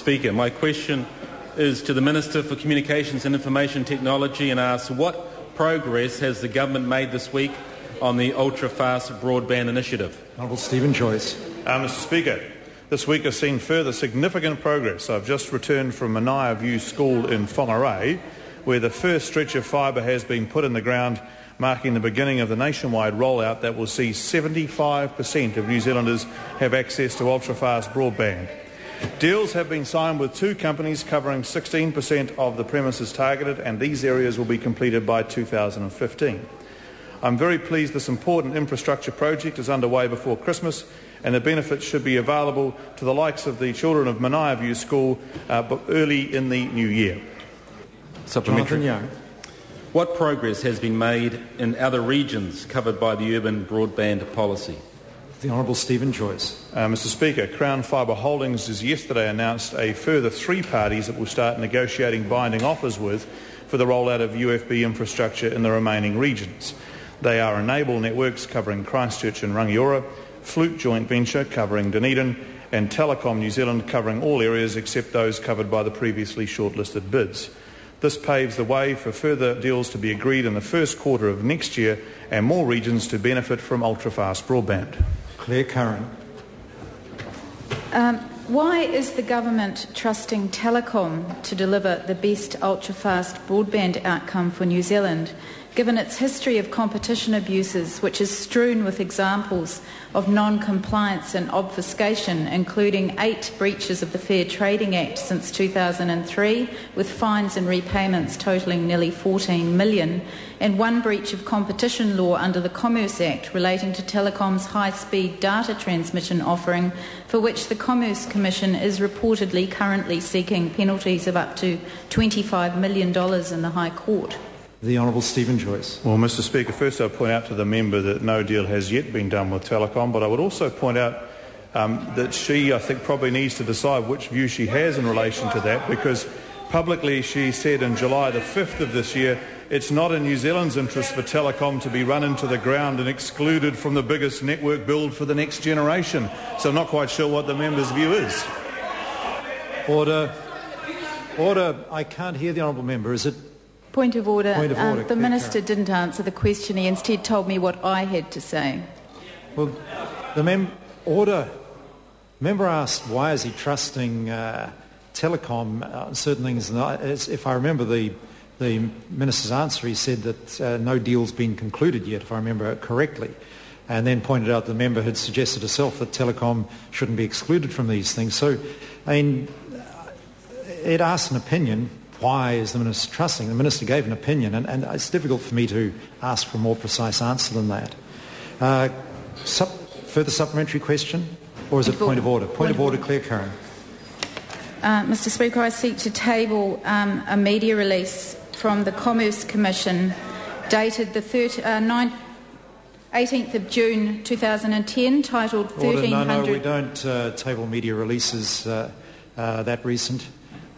Speaker. My question is to the Minister for Communications and Information Technology and asks, what progress has the government made this week on the ultra-fast broadband initiative? Honourable Stephen Joyce. Mr Speaker, this week has seen further significant progress. I've just returned from Manaia View School in Whangarei, where the first stretch of fibre has been put in the ground, marking the beginning of the nationwide rollout that will see 75% of New Zealanders have access to ultra-fast broadband. Deals have been signed with 2 companies covering 16% of the premises targeted, and these areas will be completed by 2015. I'm very pleased this important infrastructure project is underway before Christmas, and the benefits should be available to the likes of the children of Manaia View School but early in the new year. Supplementary. What progress has been made in other regions covered by the urban broadband policy? The Honourable Stephen Joyce. Mr Speaker, Crown Fibre Holdings has yesterday announced a further 3 parties it will start negotiating binding offers with for the rollout of UFB infrastructure in the remaining regions. They are Enable Networks covering Christchurch and Rangiora, Flute Joint Venture covering Dunedin, and Telecom New Zealand covering all areas except those covered by the previously shortlisted bids. This paves the way for further deals to be agreed in the first quarter of next year and more regions to benefit from ultra-fast broadband. Claire Curran. Why is the government trusting Telecom to deliver the best ultra-fast broadband outcome for New Zealand, given its history of competition abuses, which is strewn with examples of non-compliance and obfuscation, including 8 breaches of the Fair Trading Act since 2003, with fines and repayments totalling nearly $14 million, and 1 breach of competition law under the Commerce Act relating to Telecom's high-speed data transmission offering, for which the Commerce Commission is reportedly currently seeking penalties of up to $25 million in the High Court? The Honourable Stephen Joyce. Well, Mr Speaker, first I'll point out to the member that no deal has yet been done with Telecom, but I would also point out that she, I think, probably needs to decide which view she has in relation to that, because publicly she said in July the 5th of this year it's not in New Zealand's interest for Telecom to be run into the ground and excluded from the biggest network build for the next generation. So I'm not quite sure what the member's view is. Order. Order. I can't hear the Honourable Member. Is it? Point of order. Point of order. The Minister didn't answer the question. He instead told me what I had to say. Well, the order. Member asked why is he trusting Telecom certain things. If I remember the Minister's answer, he said that no deal's been concluded yet, if I remember correctly, and then pointed out the member had suggested herself that Telecom shouldn't be excluded from these things. So, I mean, it asked an opinion. Why is the Minister trusting? The Minister gave an opinion, and it's difficult for me to ask for a more precise answer than that. Further supplementary question? Or is it point of order? Point of order, Claire Curran. Mr Speaker, I seek to table a media release from the Commerce Commission dated the 18th of June 2010, titled 1300... No, we don't table media releases that recent.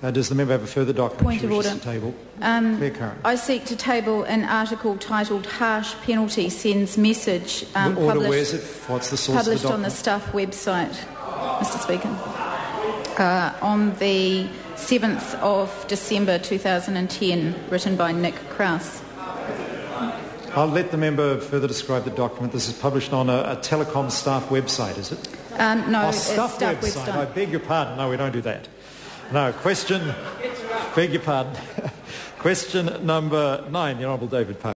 Does the member have a further document Point of order. To table? Claire Curran. I seek to table an article titled Harsh Penalty Sends Message, where's it? What's the source published of the on the Stuff website, Mr Speaker, on the 7th of December 2010, written by Nick Krause. I'll let the member further describe the document. This is published on a Telecom Staff website, is it? No, it's Staff website. I beg your pardon. No, we don't do that. No, question... Beg your pardon. Question number 9, the Honourable David Parker.